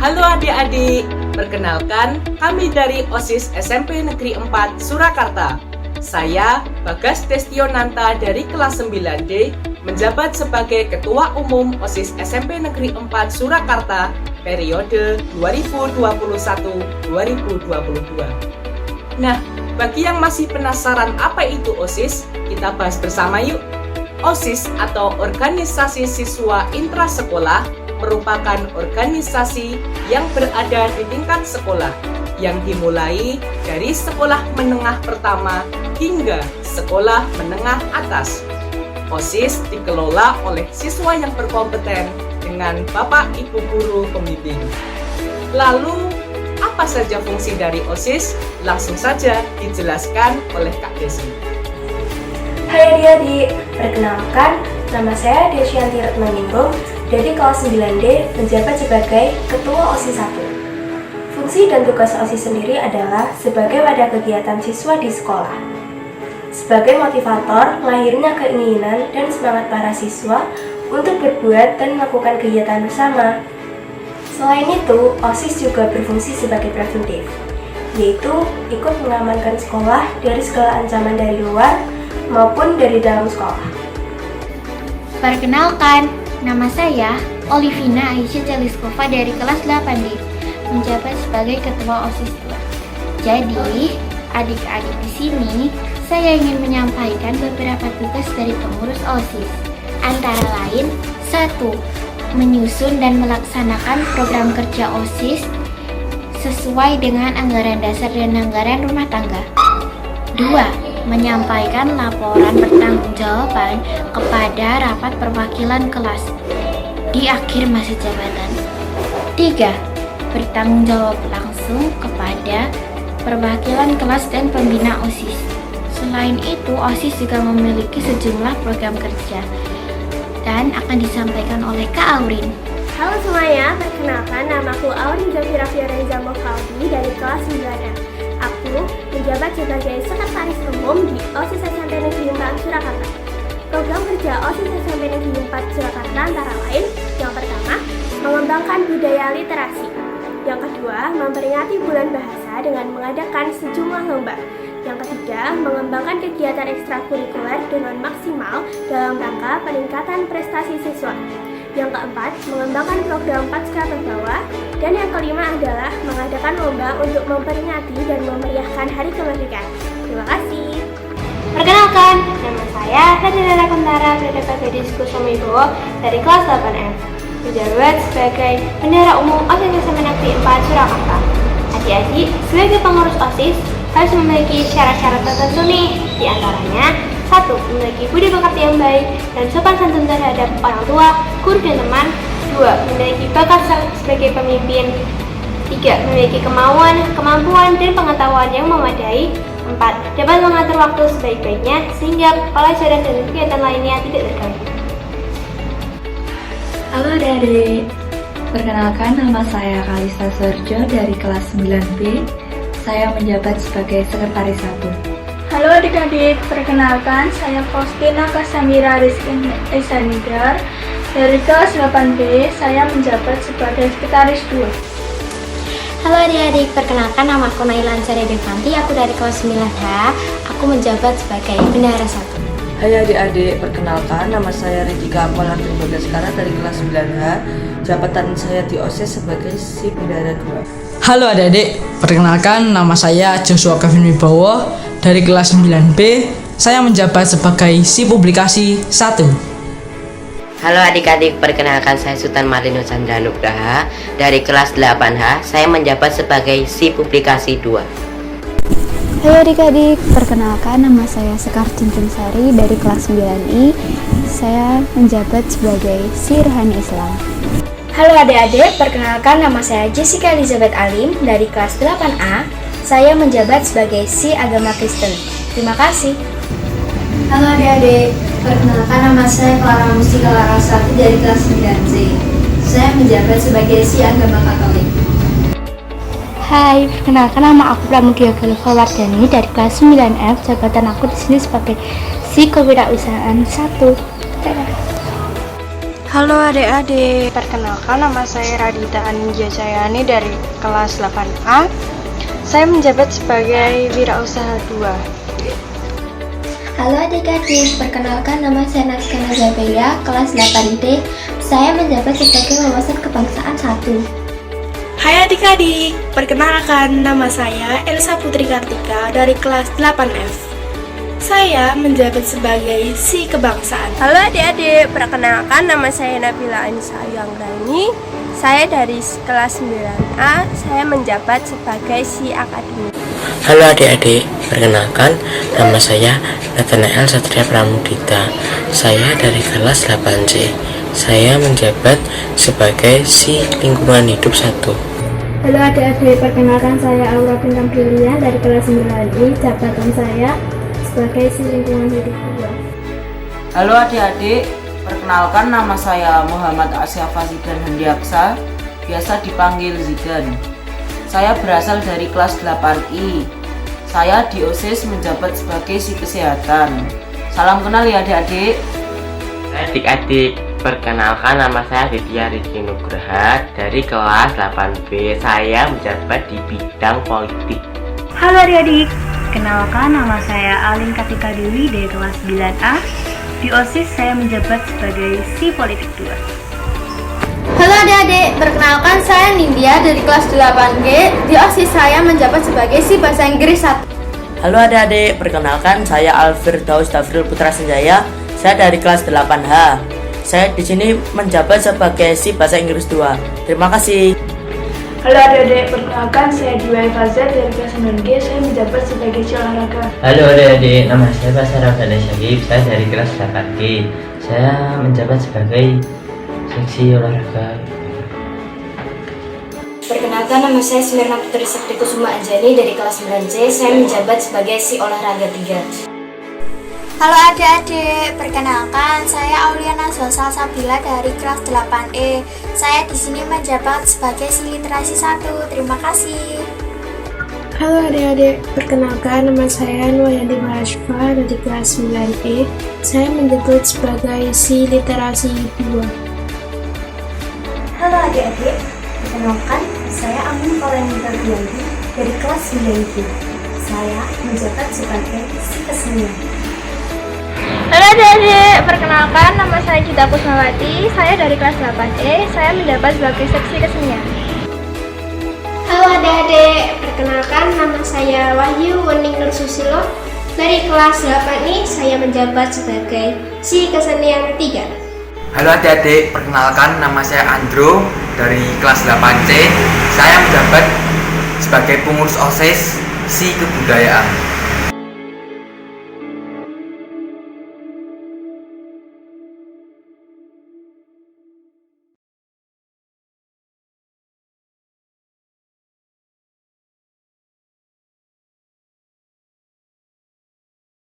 Halo adik-adik, perkenalkan kami dari OSIS SMP Negeri 4 Surakarta. Saya Bagas Destionanta dari kelas 9D menjabat sebagai Ketua Umum OSIS SMP Negeri 4 Surakarta periode 2021-2022. Nah, bagi yang masih penasaran apa itu OSIS, kita bahas bersama yuk. OSIS atau Organisasi Siswa Intrasekolah merupakan organisasi yang berada di tingkat sekolah yang dimulai dari sekolah menengah pertama hingga sekolah menengah atas. OSIS dikelola oleh siswa yang berkompeten dengan Bapak Ibu Guru Pembimbing. Lalu, apa saja fungsi dari OSIS? Langsung saja dijelaskan oleh Kak Desi. Hai adik-adik, perkenalkan, nama saya Desyanti Retmaningrum dari kelas 9D menjabat sebagai Ketua OSIS 1. Fungsi dan tugas OSIS sendiri adalah sebagai wadah kegiatan siswa di sekolah. Sebagai motivator, lahirnya keinginan dan semangat para siswa untuk berbuat dan melakukan kegiatan bersama. Selain itu, OSIS juga berfungsi sebagai preventif, yaitu ikut mengamankan sekolah dari segala ancaman dari luar maupun dari dalam sekolah. Perkenalkan, nama saya Olivina Aisyah Jaliskova dari kelas 8D, menjabat sebagai Ketua OSIS 2. Jadi, adik-adik di sini, saya ingin menyampaikan beberapa tugas dari pengurus OSIS. Antara lain, 1. Menyusun dan melaksanakan program kerja OSIS sesuai dengan anggaran dasar dan anggaran rumah tangga. 2. Menyampaikan laporan pertanggungjawaban kepada rapat perwakilan kelas di akhir masa jabatan. 3. Bertanggung jawab langsung kepada perwakilan kelas dan pembina OSIS. Selain itu, OSIS juga memiliki sejumlah program kerja dan akan disampaikan oleh Kak Aurin. Halo semuanya, perkenalkan namaku Aurin Zafira Fiorenza Mofaldi dari kelas 9M. Aku menjabat sebagai Sekretaris Umum di OSIS SMP Negeri 4 Surakarta. Program kerja OSIS SMP Negeri 4 Surakarta antara lain, yang pertama, mengembangkan budaya literasi. Yang kedua, memperingati bulan bahasa dengan mengadakan sejumlah lomba. Yang ketiga, mengembangkan kegiatan ekstrakurikuler dengan maksimal dalam rangka peningkatan prestasi siswa. Yang keempat, mengembangkan program Pasca Berbawa. Dan yang kelima adalah mengadakan lomba untuk memperingati dan memeriahkan Hari Kemerdekaan. Terima kasih. Perkenalkan, nama saya Hadinara Kuntara Frederica Diskusomibowo dari kelas 8F, menjabat sebagai Bendahara Umum OSIS SMP Negeri 4 Surakarta. Adik-adik, sebagai pengurus OSIS harus memiliki syarat-syarat tertentu nih, di antaranya 1. Memiliki budi pekerti yang baik dan sopan santun terhadap orang tua, guru dan teman. 2. Memiliki bakat sebagai pemimpin. 3. Memiliki kemampuan dan pengetahuan yang memadai. 4. Dapat mengatur waktu sebaik-baiknya sehingga pelajaran dan kegiatan lainnya tidak terganggu. Halo adik-adik, perkenalkan nama saya Kalista Sorjo dari kelas 9B. Saya menjabat sebagai Sekretaris 1. Halo adik-adik, perkenalkan saya Faustina Kasamira Rizky Esanidar dari kelas 8B. Saya menjabat sebagai Sekretaris 2. Halo adik-adik, perkenalkan nama aku Naila Ansari Devanti, aku dari kelas 9H, aku menjabat sebagai Bendahara 1. Hai adik-adik, perkenalkan nama saya Ridika Apolantri Bagaskara dari kelas 9H. Jabatan saya di OSIS sebagai si Bendahara 2. Halo adik-adik, perkenalkan nama saya Joshua Kevin Wibowo dari kelas 9B. Saya menjabat sebagai si Publikasi 1. Halo adik-adik, perkenalkan saya Sultan Marlino Chandra Nugraha dari kelas 8H. Saya menjabat sebagai si Publikasi 2. Halo adik-adik, perkenalkan nama saya Sekar Cincin-Sari dari kelas 9I. Saya menjabat sebagai si Rohani Islam. Halo adik-adik, perkenalkan nama saya Jessica Elizabeth Alim dari kelas 8A. Saya menjabat sebagai si Agama Kristen. Terima kasih. Halo adik-adik, perkenalkan nama saya Clara Mustika Larasati dari kelas 9C. Saya menjabat sebagai si Agama Katolik. Hai, perkenalkan nama aku Pramudia Gelva Wardani dari kelas 9F. Jabatan aku di sini sebagai si Kewirausahaan 1. Halo adik-adik, perkenalkan nama saya Radita Anindya Jayani dari kelas 8A. Saya menjabat sebagai wirausaha 2. Halo adik-adik, perkenalkan nama saya Nazka Nazabeya, kelas 8D. Saya menjabat sebagai wawasan kebangsaan 1. Hai adik-adik, perkenalkan nama saya Elsa Putri Kartika dari kelas 8F. Saya menjabat sebagai si kebangsaan. Halo adik-adik, perkenalkan nama saya Nabila Anissa Yanggrani. Saya dari kelas 9A, saya menjabat sebagai si akademik. Halo adik-adik, perkenalkan nama saya Nathanael Satria Pramudita. Saya dari kelas 8C. Saya menjabat sebagai si lingkungan hidup 1. Halo adik-adik, perkenalkan saya Aura Bintang Brilian dari kelas 9I. Jabatan saya sebagai si lingkungan hidup 2. Halo adik-adik, perkenalkan nama saya Muhammad Asyafa Zidan Handiaksa, biasa dipanggil Zidan. Saya berasal dari kelas 8I. Saya di OSIS menjabat sebagai si kesehatan. Salam kenal ya adik-adik. Adik-adik, perkenalkan nama saya Ditya Rizky Nugraha dari kelas 8B. Saya menjabat di bidang politik. Halo adik-adik, kenalkan nama saya Alin Katika Dewi dari kelas 9A. Di OSIS saya menjabat sebagai si politik 2. Halo adik-adik, perkenalkan saya Nindya dari kelas 8G. Di OSIS saya menjabat sebagai si bahasa Inggris 1. Halo adik-adik, perkenalkan saya Alfirdaus Dafril Putra Senjaya. Saya dari kelas 8H. Saya di sini menjabat sebagai si bahasa Inggris 2. Terima kasih. Halo adik-adik, perkenalkan saya Dwi Fazal dari kelas 9G. Saya menjabat sebagai si olahraga. Halo adik-adik, nama saya Pasar Abdallah Syakib. Saya dari kelas 8G. Saya menjabat sebagai seksi olahraga. Perkenalkan nama saya Smirna Putri Sakti Kusuma Anjani dari kelas 9C. Saya menjabat sebagai si olahraga 3. Halo adik-adik, perkenalkan saya Auliana Zosal Sabila dari kelas 8E. Saya di sini menjabat sebagai si literasi 1. Terima kasih. Halo adik-adik, perkenalkan nama saya Nuwayanti Mahasiswa dari kelas 9E. Saya menjabat sebagai si literasi 2. Halo adik-adik, perkenalkan saya Amin Koleni Fardianti dari kelas 9G. Saya menjabat sebagai si kesenian. Halo adik-adik, perkenalkan nama saya Cita Kusmawati. Saya dari kelas 8E. Saya menjabat sebagai seksi kesenian. Halo adik-adik, perkenalkan nama saya Wahyu Wening Nur Susilo. Dari kelas 8I, saya menjabat sebagai si kesenian 3. Halo adik-adik, perkenalkan nama saya Andro dari kelas 8C. Saya menjabat sebagai pengurus OSIS si kebudayaan.